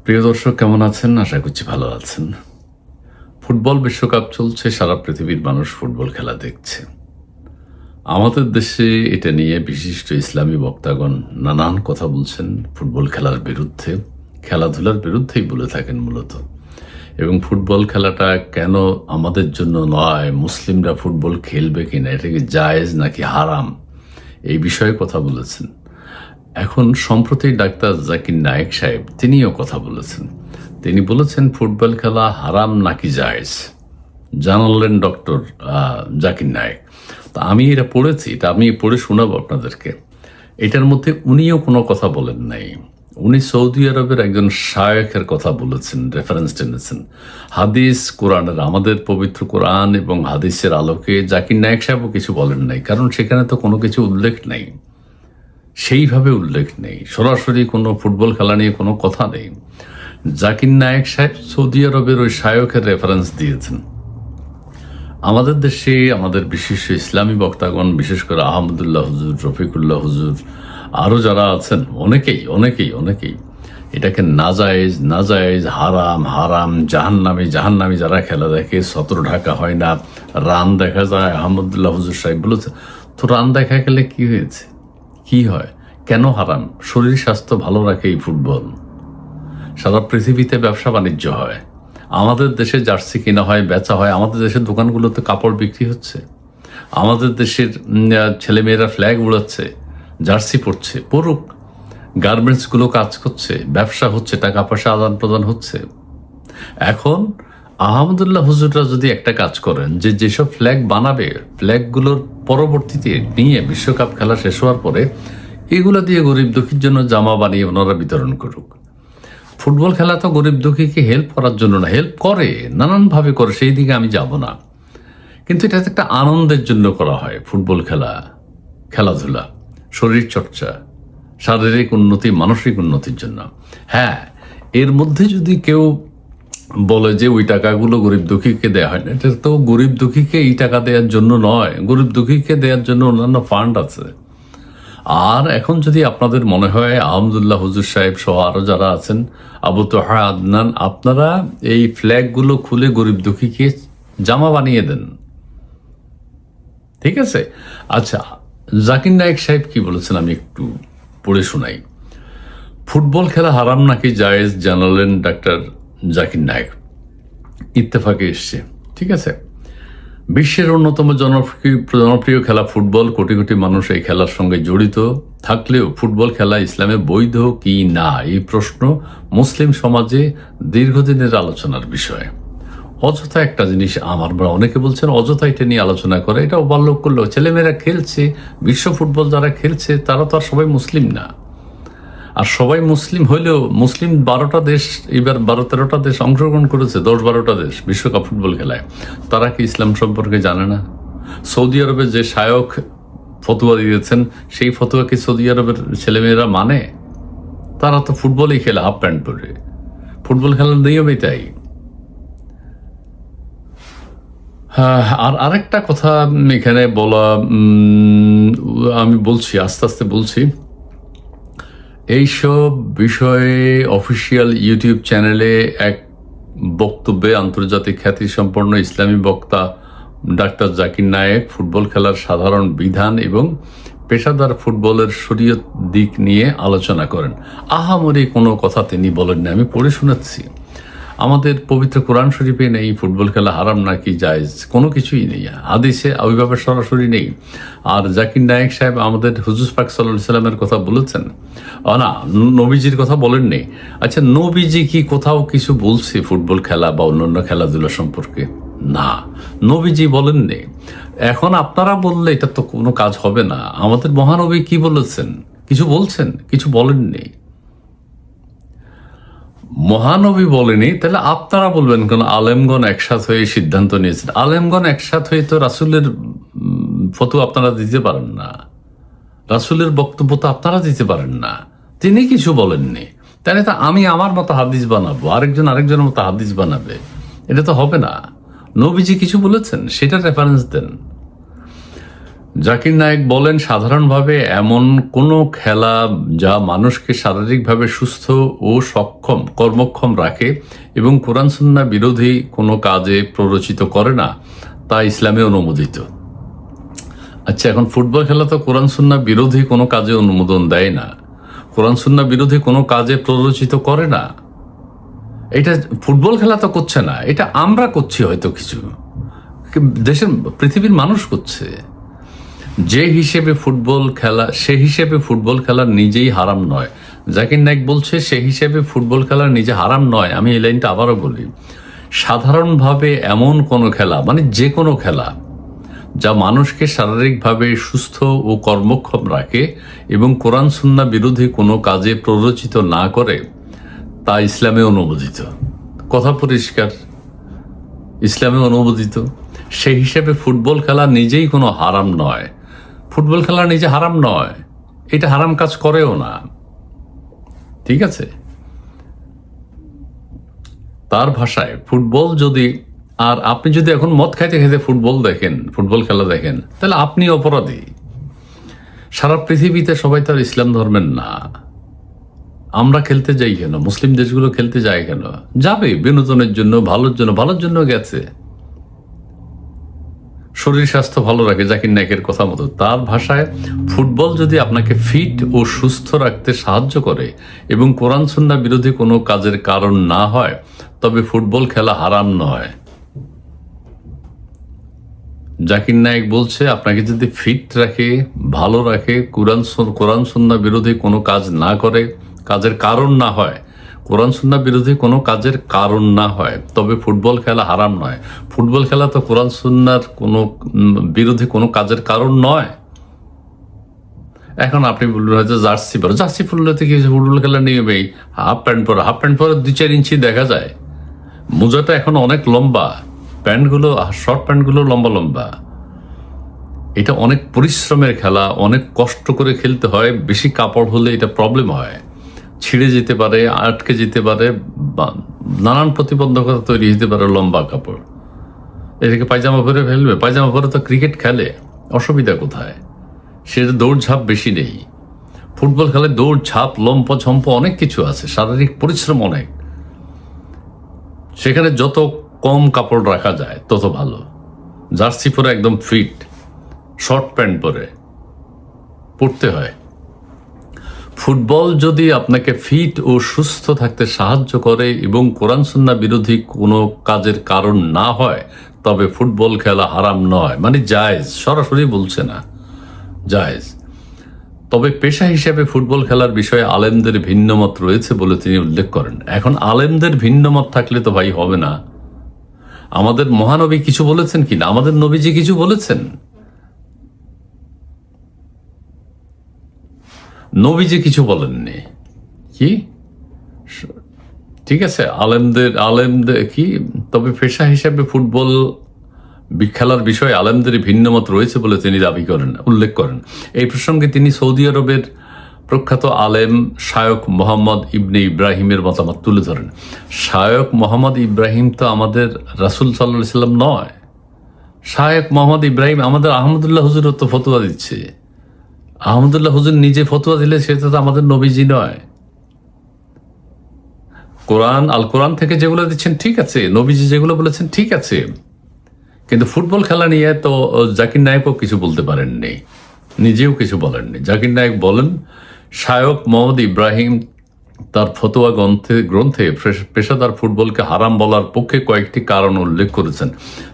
প্রিয় দর্শক, কেমন আছেন? আশা করছি ভালো আছেন। ফুটবল বিশ্বকাপ চলছে, সারা পৃথিবীর মানুষ ফুটবল খেলা দেখছে। আমাদের দেশে এটা নিয়ে বিশিষ্ট ইসলামী বক্তাগণ নানান কথা বলছেন ফুটবল খেলার বিরুদ্ধে, খেলাধুলার বিরুদ্ধেই বলে থাকেন মূলত। এবং ফুটবল খেলাটা কেন আমাদের জন্য নয়, মুসলিমরা ফুটবল খেলবে কিনা, এটা কি জায়েজ নাকি হারাম, এই বিষয়ে কথা বলেছেন। এখন সম্প্রতি ডাক্তার জাকির নায়েক সাহেব তিনিও কথা বলেছেন। তিনি বলেছেন ফুটবল খেলা হারাম নাকি জায়েজ, জানালেন ডক্টর জাকির নায়েক। তা আমি এটা পড়েছি, এটা আমি পড়ে শোনাবো আপনাদেরকে। এটার মধ্যে উনিও কোনো কথা বলেন নাই। উনি সৌদি আরবের একজন শায়েখের কথা বলেছেন, রেফারেন্স টেনেছেন হাদিস কোরআনের, আমাদের পবিত্র কোরআন এবং হাদিসের আলোকে। জাকির নায়েক সাহেবও কিছু বলেন নাই, কারণ সেখানে তো কোনো কিছু উল্লেখ নেই, সেইভাবে উল্লেখ নেই, সরাসরি কোনো ফুটবল খেলা নিয়ে কোনো কথা নেই। জাকির নায়েক সাহেব সৌদি আরবের ওই শায়কের রেফারেন্স দিয়েছেন। আমাদের দেশে আমাদের বিশিষ্ট ইসলামী বক্তাগণ, বিশেষ করে আহমদুল্লাহ হুজুর, রফিকুল্লাহ হুজুর, আরও যারা আছেন, অনেকেই এটাকে নাজায়েজ, হারাম হারাম, জাহান্নামী যারা খেলা দেখে, সতর ঢাকা হয় না, রান দেখা যায়। আহমদুল্লাহ হুজুর সাহেব বলেছে, তো রান দেখা গেলে কি হয়েছে, কি হয়, কেন হারাম? শরীর স্বাস্থ্য ভালো রাখে এই ফুটবল। সারা পৃথিবীতে ব্যবসা বাণিজ্য হয়, আমাদের দেশে জার্সি কেনা হয়, বেচা হয়, আমাদের দেশের দোকানগুলোতে কাপড় বিক্রি হচ্ছে, আমাদের দেশের ছেলেমেয়েরা ফ্ল্যাগ উড়াচ্ছে, জার্সি পরছে, পড়ুক। গার্মেন্টসগুলো কাজ করছে, ব্যবসা হচ্ছে, টাকা পয়সা আদান প্রদান হচ্ছে। এখন আহমদুল্লাহ হুজুররা যদি একটা কাজ করেন, যেসব ফ্ল্যাগ বানাবে, ফ্ল্যাগগুলোর পরবর্তীতে নিয়ে বিশ্বকাপ খেলা শেষ হওয়ার পরে এগুলো দিয়ে গরিব দুঃখীর জন্য জামা বানিয়ে ওনারা বিতরণ করুক। ফুটবল খেলা তো গরিব দুঃখীকে হেল্প করার জন্য না, হেল্প করে, নানানভাবে করে, সেই দিকে আমি যাব না, কিন্তু এটা একটা আনন্দের জন্য করা হয়। ফুটবল খেলাধুলা, শরীর চর্চা, শারীরিক উন্নতি, মানসিক উন্নতির জন্য। হ্যাঁ, এর মধ্যে যদি কেউ বলে যে ওই টাকাগুলো গরিব দুঃখীকে দেওয়া হয় না, এটা তো গরিব দুঃখীকে এই টাকা দেওয়ার জন্য নয়, গরিব দুঃখীকে দেওয়ার জন্য অন্যান্য ফান্ড আছে। আর এখন যদি আপনাদের মনে হয় আহমদুল্লাহ হুজুর সাহেব সহ আরো যারা আছেন, আবু তোহা, আদনান, আপনারা এই ফ্ল্যাগগুলো খুলে গরিব দুঃখীকে জামা বানিয়ে দেন, ঠিক আছে? আচ্ছা, জাকির নায়েক সাহেব কি বলেছেন আমি একটু পড়ে শোনাই। ফুটবল খেলা হারাম নাকি জায়েজ জানালেন ডাক্তার জাকির নায়েক। ইত্তেফাকে এসছে, ঠিক আছে। বিশ্বের অন্যতম জনপ্রিয় খেলা ফুটবল, কোটি কোটি মানুষ এই খেলার সঙ্গে জড়িত থাকলেও ফুটবল খেলা ইসলামে বৈধ কি না, এই প্রশ্ন মুসলিম সমাজে দীর্ঘদিনের আলোচনার বিষয়। অযথা একটা জিনিস, অনেকে বলছেন অযথা এটা নিয়ে আলোচনা করে, এটা ওভারলোক করলো। ছেলেমেয়েরা খেলছে, বিশ্ব ফুটবল যারা খেলছে তারা তো আর সবাই মুসলিম না। আর সবাই মুসলিম হইলেও, মুসলিম 12টা দেশ, এবার 12-13টা দেশ অংশগ্রহণ করেছে, 10-12টা দেশ বিশ্বকাপ ফুটবল খেলায়। তারা কি ইসলাম সম্পর্কে জানে না? সৌদি আরবে যে শায়ক ফতুয়া দিয়েছেন, সেই ফতুয়া কি সৌদি আরবের ছেলেমেয়েরা মানে? তারা তো ফুটবলই খেলে হাফ প্যান্ট পরে, ফুটবল খেলার নিয়মই তাই। আর আরেকটা কথা এখানে বলা, আমি বলছি, আস্তে আস্তে বলছি। এইসব বিষয়ে অফিসিয়াল ইউটিউব চ্যানেলে এক বক্তব্যে আন্তর্জাতিক খ্যাতিসম্পন্ন ইসলামী বক্তা ডাক্তার জাকির নায়েক ফুটবল খেলার সাধারণ বিধান এবং পেশাদার ফুটবলের শরীয়ত দিক নিয়ে আলোচনা করেন। আহামরি কোনো কথা তিনি বলেন না, আমি পড়ে শোনাচ্ছি। আমাদের পবিত্র কোরআন শরীফে নেই ফুটবল খেলা হারাম নাকি জায়েজ, কোনো কিছুই নেই, হাদিসে ওইভাবে সরাসরি নেই। আর জাকির নায়েক সাহেব আমাদের হুজুর পাক সাল্লাল্লাহু আলাইহি সাল্লামের কথা বলেছেন, না, নবীজির কথা বলেননি। আচ্ছা, নবীজি কি কোথাও কিছু বলছে ফুটবল খেলা বা অন্যান্য খেলাধুলা সম্পর্কে? না, নবীজি বলেননি। এখন আপনারা বললে এটা তো কোনো কাজ হবে না। আমাদের মহানবী কি বলেছেন? কিছু বলছেন, কিছু বলেননি। মহানবী বলেনি, তাহলে আপনারা বলবেন কেন? আলেমগণ একসাথ হয়ে সিদ্ধান্ত নিয়েছেন। আলেমগণ একসাথ হয়ে তো রাসূলের ফতোয়া আপনারা দিতে পারেন না, রাসূলের বক্তব্য তো আপনারা দিতে পারেন না। তিনি কিছু বলেননি, তাহলে তো আমি আমার মতো হাদিস বানাবো, আরেকজনের মতো হাদিস বানাবে, এটা তো হবে না। নবীজি কিছু বলেছেন, সেটা রেফারেন্স দেন। জাকির নায়েক বলেন, সাধারণভাবে এমন কোনো খেলা যা মানুষকে শারীরিকভাবে সুস্থ ও সক্ষম কর্মক্ষম রাখে এবং কোরআন সুন্নাহ বিরোধী কোনো কাজে প্ররোচিত করে না, তা ইসলামে অনুমোদিত। আচ্ছা, এখন ফুটবল খেলা তো কোরআন সুন্নাহ বিরোধী কোনো কাজে অনুমোদন দেয় না, কোরআন সুন্নাহ বিরোধী কোনো কাজে প্ররোচিত করে না। এটা ফুটবল খেলা তো করছে না, এটা আমরা করছি, হয়তো কিছু দেশের পৃথিবীর মানুষ করছে। যে হিসেবে ফুটবল খেলা, সে হিসেবে ফুটবল খেলা নিজেই হারাম নয়। জাকির নায়েক বলছে সে হিসেবে ফুটবল খেলা নিজে হারাম নয়। আমি এই লাইনটা আবারও বলি, সাধারণভাবে এমন কোনো খেলা, মানে যে কোনো খেলা যা মানুষকে শারীরিকভাবে সুস্থ ও কর্মক্ষম রাখে এবং কোরআন সুন্নাহ বিরোধী কোনো কাজে প্ররোচিত না করে, তা ইসলামে অনুমোদিত। কথা পরিষ্কার, ইসলামে অনুমোদিত। সেই হিসেবে ফুটবল খেলা নিজেই কোনো হারাম নয়। ফুটবল খেলা নিজে হারাম নয়, এটা হারাম কাজ করেও না, ঠিক আছে? তার ভাষায় ফুটবল যদি, আর আপনি যদি এখন মদ খাইতে খাইতে ফুটবল দেখেন, ফুটবল খেলা দেখেন, তাহলে আপনি অপরাধী। সারা পৃথিবীতে সবাই তো আর ইসলাম ধর্মের না। আমরা খেলতে যাই কেন? মুসলিম দেশগুলো খেলতে যায় কেন? যাবে বিনোদনের জন্য, ভালোর জন্য গেছে, শরীর স্বাস্থ্য ভালো রাখে। জাকির নায়েকের কথা মতো, তার ভাষায় ফুটবল যদি আপনাকে ফিট ও সুস্থ রাখতে সাহায্য করে এবং কোরআন সুন্নাহ বিরোধী কোনো কাজের কারণ না হয়, তবে ফুটবল খেলা হারাম নয়। জাকির নায়েক বলছে আপনাকে যদি ফিট রাখে, ভালো রাখে, কোরআন সুন্নাহ বিরোধী কোনো কাজ না করে, কাজের কারণ না হয়, কোরআন সুন্নাহ বিরোধী কোনো কাজের কারণ না হয়, তবে ফুটবল খেলা হারাম নয়। ফুটবল খেলা তো কোরআন সুন্নাহর কোনো বিরোধী কোনো কাজের কারণ নয়। এখন আপনি বলবেন হয়তো জার্সি পরে, জার্সি পরলে তো কি ফুটবল খেলা নিয়মেই হাফ প্যান্ট পরে 2-4 ইঞ্চি দেখা যায়। মোজাটা এখন অনেক লম্বা, প্যান্টগুলো, শর্ট প্যান্টগুলো লম্বা লম্বা। এটা অনেক পরিশ্রমের খেলা, অনেক কষ্ট করে খেলতে হয়। বেশি কাপড় হলে এটা প্রবলেম হয়, ছিঁড়ে যেতে পারে, আটকে যেতে পারে, নানান প্রতিবন্ধকতা তৈরি হতে পারে। লম্বা কাপড়, এটাকে পায়জামা পরে ফেলবে? পায়জামা পরে তো ক্রিকেট খেলে, অসুবিধা কোথায়? সেটা দৌড়ঝাঁপ বেশি নেই। ফুটবল খেলে দৌড়ঝাঁপ, লম্প ঝম্প অনেক কিছু আছে, শারীরিক পরিশ্রম অনেক। সেখানে যত কম কাপড় রাখা যায় তত ভালো। জার্সি পরে একদম ফিট, শর্ট প্যান্ট পরে পড়তে হয়। ফুটবল যদি আপনাকে ফিট ও সুস্থ থাকতে সাহায্য করে এবং কোরআন সুন্নাহ বিরোধী কোনো কাজের কারণ না হয়, তবে ফুটবল খেলা হারাম নয়, মানে জায়েজ। সরাসরি বলছে না, জায়েজ। তবে পেশা হিসেবে ফুটবল খেলার বিষয়ে আলেমদের ভিন্নমত রয়েছে বলে তিনি উল্লেখ করেন। এখন আলেমদের ভিন্নমত থাকলে তো ভাই হবে না। আমাদের মহানবী কিছু বলেছেন কিনা? আমাদের নবীজি কিছু বলেছেন? নবীজি কিছু বলেননি। কি ঠিক আছে, আলেমদের কি? তবে পেশা হিসেবে ফুটবল খেলার বিষয়ে আলেমদের ভিন্নমত রয়েছে বলে তিনি দাবি করেন, উল্লেখ করেন। এই প্রসঙ্গে তিনি সৌদি আরবের প্রখ্যাত আলেম শায়খ মোহাম্মদ ইবনে ইব্রাহিমের মতামত তুলে ধরেন। শায়খ মোহাম্মদ ইব্রাহিম তো আমাদের রাসূল সাল্লাল্লাহু আলাইহি সাল্লাম নয়। শায়খ মোহাম্মদ ইব্রাহিম আমাদের আহমদুল্লাহ হুজুর তো ফতোয়া দিচ্ছে। আহমদুল্লাহ হুজুর নিজে ফতোয়া দিলে সেটা তো আমাদের নবীজি নয়। আল কোরআন থেকে যেগুলো দিচ্ছেন ঠিক আছে, নবীজি যেগুলো বলেছেন ঠিক আছে, কিন্তু ফুটবল খেলা নিয়ে তো জাকির নায়েকও কিছু বলতে পারেননি, নিজেও কিছু বলেননি। জাকির নায়েক বলেন, শায়খ মোহাম্মদ ইব্রাহিম তার ফতোয়া গ্রন্থে পেশাদার ফুটবলকে হারাম বলার পক্ষে কয়েকটি কারণ উল্লেখ করেছেন।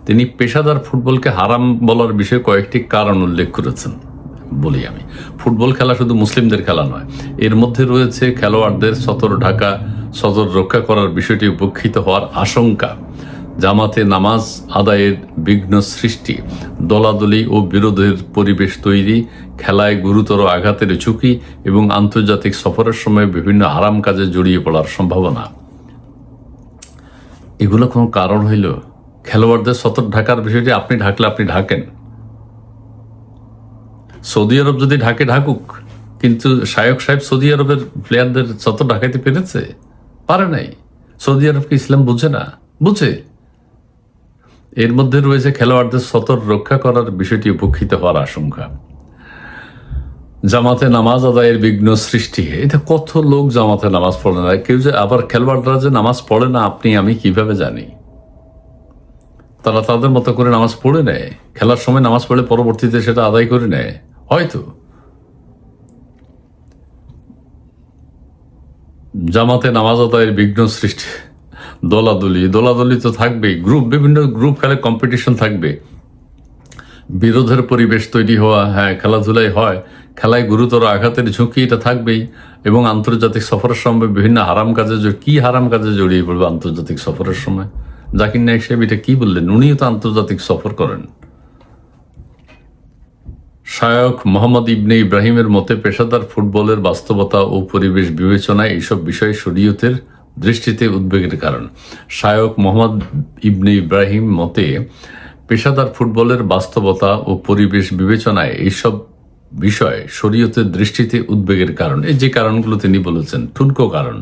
তিনি পেশাদার ফুটবলকে হারাম বলার বিষয়ে কয়েকটি কারণ উল্লেখ করেছেন। বলি আমি, ফুটবল খেলা শুধু মুসলিমদের খেলা নয়, এর মধ্যে রয়েছে খেলোয়াড়দের সতর রক্ষা করার বিষয়টি উপেক্ষিত হওয়ার আশঙ্কা, জামাতে নামাজ আদায়ের বিঘ্ন সৃষ্টি, দলাদলি ও বিরোধের পরিবেশ তৈরি, খেলায় গুরুতর আঘাতের ঝুঁকি এবং আন্তর্জাতিক সফরের সময় বিভিন্ন হারাম কাজে জড়িয়ে পড়ার সম্ভাবনা। এগুলো কোনো কারণ হইল? খেলোয়াড়দের সতর ঢাকার বিষয়টি আপনি ঢাকলে আপনি ঢাকেন, সৌদি আরব যদি ঢাকে ঢাকুক, কিন্তু শায়ক সাহেব সৌদি আরবের প্লেয়ারদের সতর ঢাকাইতে পেরেছে? পারে নাই। সৌদি আরবকে ইসলাম বুঝে না? বুঝে। এর মধ্যে রয়েছে খেলোয়াড়দের সতর রক্ষা করার বিষয়টি উপেক্ষিত হওয়ার আশঙ্কা, জামাতে নামাজ আদায়ের বিঘ্ন সৃষ্টি। এটা কত লোক জামাতে নামাজ পড়ে না, কেউ যে আবার খেলোয়াড়রা যে নামাজ পড়ে না আপনি আমি কিভাবে জানি? তারা তাদের মতো করে নামাজ পড়ে নেয়, খেলার সময় নামাজ পড়ে পরবর্তীতে সেটা আদায় করে নেয় হয়তো। জামাতে নামাজ আদায়ের বিঘ্ন সৃষ্টি, দোলাদলি তো থাকবেই, বিভিন্ন গ্রুপ খেলে কম্পিটিশন থাকবে, বিরোধের পরিবেশ তৈরি হওয়া, হ্যাঁ খেলাধুলাই হয়, খেলায় গুরুতর আঘাতের ঝুঁকি এটা থাকবেই। এবং আন্তর্জাতিক সফরের সময় বিভিন্ন হারাম কাজে জড়িয়ে পড়বে আন্তর্জাতিক সফরের সময়। জাকির নায়েক সাহেব এটা কি বললেন? উনিও তো আন্তর্জাতিক সফর করেন। শায়খ মোহাম্মদ ইবনে ইব্রাহিমের মতে পেশাদার ফুটবলের বাস্তবতা ও পরিবেশ বিবেচনায় এইসব বিষয় শরীয়তের দৃষ্টিতে উদ্বেগের কারণ। শায়খ মোহাম্মদ ইবনে ইব্রাহিম মতে পেশাদার ফুটবলের বাস্তবতা ও পরিবেশ বিবেচনায় এইসব বিষয় শরীয়তের দৃষ্টিতে উদ্বেগের কারণ। এই যে কারণগুলো তিনি বলেছেন ঠুনকো কারণ,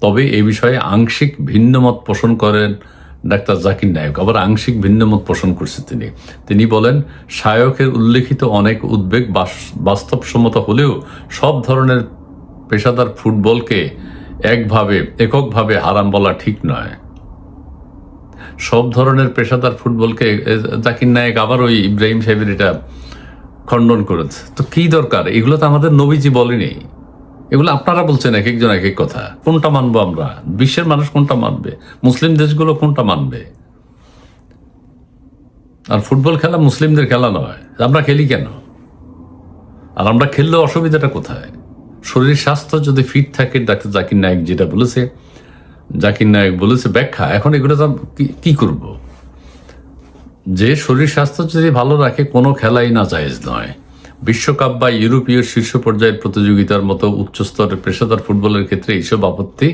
তবে এই বিষয়ে আংশিক ভিন্নমত পোষণ করেন ডাক্তার জাকির নায়েক। আবার আংশিক ভিন্নমত পোষণ করছে তিনি বলেন, শায়কের উল্লেখিত অনেক উদ্বেগ বাস্তবসম্মত হলেও সব ধরনের পেশাদার ফুটবলকে এককভাবে হারাম বলা ঠিক নয়। সব ধরনের পেশাদার ফুটবলকে জাকির নায়েক আবার ওই ইব্রাহিম সাহেবের এটা খণ্ডন করেছে। তো কি দরকার? এগুলো তো আমাদের নবীজি বলেনি, এগুলো আপনারা বলছেন এক একজন এক এক কথা। কোনটা মানবো আমরা? বিশ্বের মানুষ কোনটা মানবে? মুসলিম দেশগুলো কোনটা মানবে? আর ফুটবল খেলা মুসলিমদের খেলা নয়, আমরা খেলি কেন? আর আমরা খেললে অসুবিধাটা কোথায়? শরীর স্বাস্থ্য যদি ফিট থাকে, ডাক্তার জাকির নায়েক যেটা বলেছে, ব্যাখ্যা। এখন এগুলো তো কি করব? যে শরীর স্বাস্থ্য যদি ভালো রাখে কোনো খেলাই না জায়েজ নয়। বিশ্বকাপ বা ইউরোপীয় শীর্ষ পর্যায়ের প্রতিযোগিতার মতো উচ্চস্তরের পেশাদার ফুটবলের ক্ষেত্রে এইসব আপত্তি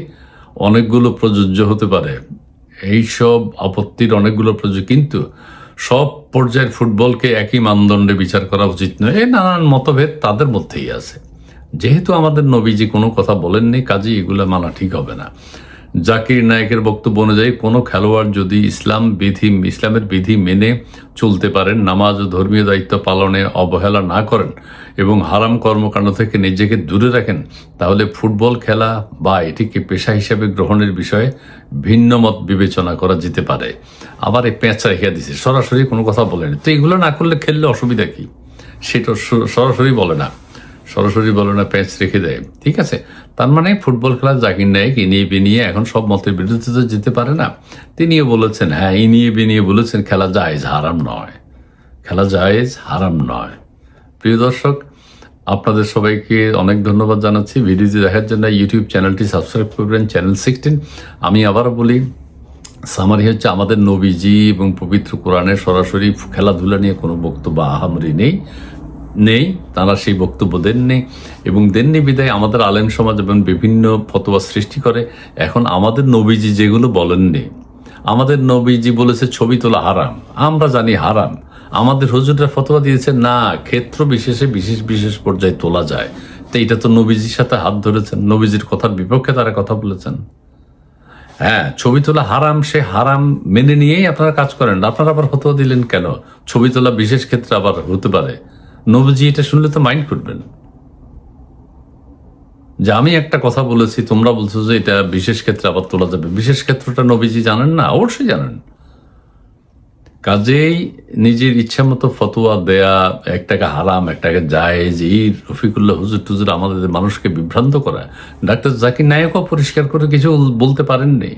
অনেকগুলো প্রযোজ্য হতে পারে। এইসব আপত্তির অনেকগুলো প্রযোজ্য, কিন্তু সব পর্যায়ের ফুটবলকে একই মানদণ্ডে বিচার করা উচিত নয়। এই নানান মতভেদ তাদের মধ্যেই আছে। যেহেতু আমাদের নবীজি কোনো কথা বলেননি, কাজেই এগুলো মানা ঠিক হবে না। জাকির নায়েকের বক্তব্য অনুযায়ী কোনো খেলোয়াড় যদি ইসলামের বিধি মেনে চলতে পারেন, নামাজ ও ধর্মীয় দায়িত্ব পালনে অবহেলা না করেন এবং হারাম কর্মকাণ্ড থেকে নিজেকে দূরে রাখেন, তাহলে ফুটবল খেলা বা এটিকে পেশা হিসেবে গ্রহণের বিষয়ে ভিন্ন মত বিবেচনা করা যেতে পারে। আবার এই পেঁচা রেখে দিছে, সরাসরি কোনো কথা বলেনি। তো এগুলো না করলে খেললে অসুবিধা কি? সেটা সরাসরি বলে না, প্যাচ রেখে দেয়। ঠিক আছে, তার মানে ফুটবল খেলা জাকির নায়েক ইনিয়ে বিনিয়ে এখন সব মতের বিরুদ্ধে তো যেতে পারে না। তিনিও বলেছেন, হ্যাঁ ইনিয়ে বিনিয়ে বলেছেন খেলা জায়েজ, হারাম নয়। প্রিয় দর্শক, আপনাদের সবাইকে অনেক ধন্যবাদ জানাচ্ছি ভিডিওটি দেখার জন্য। ইউটিউব চ্যানেলটি সাবস্ক্রাইব করবেন, চ্যানেল 16। আমি আবার বলি, সামারি হচ্ছে আমাদের নবীজি এবং পবিত্র কোরআনের সরাসরি খেলাধুলা নিয়ে কোনো বক্তব্য আহামরি নেই, তারা সেই বক্তব্য দেননি বিদায় আমাদের আলেম সমাজ এবং বিভিন্ন ফতোয়া সৃষ্টি করে। এখন আমাদের নবীজি যেগুলো বলেননি, আমাদের নবীজি বলেছে ছবি তোলা হারাম, আমরা জানি হারাম। আমাদের হুজুররা ফতোয়া দিয়েছে না, ক্ষেত্র বিশেষে বিশেষ পর্যায়ে তোলা যায়। তো এটা তো নবীজির সাথে হাত ধরেছেন, নবীজির কথার বিপক্ষে তারা কথা বলেছেন। হ্যাঁ, ছবি তোলা হারাম, সে হারাম মেনে নিয়েই আপনারা কাজ করেন। আপনারা আবার ফতোয়া দিলেন কেন? ছবি তোলা বিশেষ ক্ষেত্রে আবার হতে পারে। নবীজি এটা শুনলে তো মাইন্ড করবেন যে আমি একটা কথা বলেছি, তোমরা বলছো যে এটা বিশেষ ক্ষেত্রে আবার তোলা যাবে। বিশেষ ক্ষেত্রটা নবীজি জানেন না? অবশ্যই জানেন। কাজেই নিজের ইচ্ছা মতো ফতোয়া দেয়া, একটাকে হারাম একটাকে জায়েজ, এই রফিকুল্লাহ হুজুর আমাদের মানুষকে বিভ্রান্ত করা, ডাক্তার জাকির নায়েকও পরিষ্কার করে কিছু বলতে পারেননি।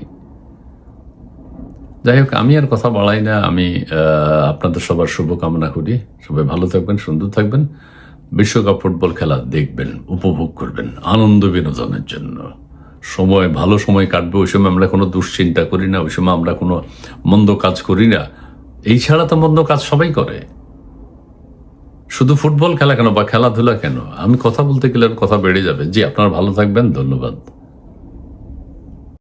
যাই হোক, আমি আর কথা বাড়াই না। আমি আপনাদের সবার শুভকামনা করি। সবাই ভালো থাকবেন, সুন্দর থাকবেন। বিশ্বকাপ ফুটবল খেলা দেখবেন, উপভোগ করবেন আনন্দ বিনোদনের জন্য। ভালো সময় কাটবে। ওই সময় আমরা কোনো দুশ্চিন্তা করি না, ওই সময় আমরা কোনো মন্দ কাজ করি না। এই ছাড়া তো মন্দ কাজ সবাই করে। শুধু ফুটবল খেলা কেন বা খেলাধুলা কেন? আমি কথা বলতে গেলে কথা বেড়ে যাবে। জি, আপনারা ভালো থাকবেন, ধন্যবাদ।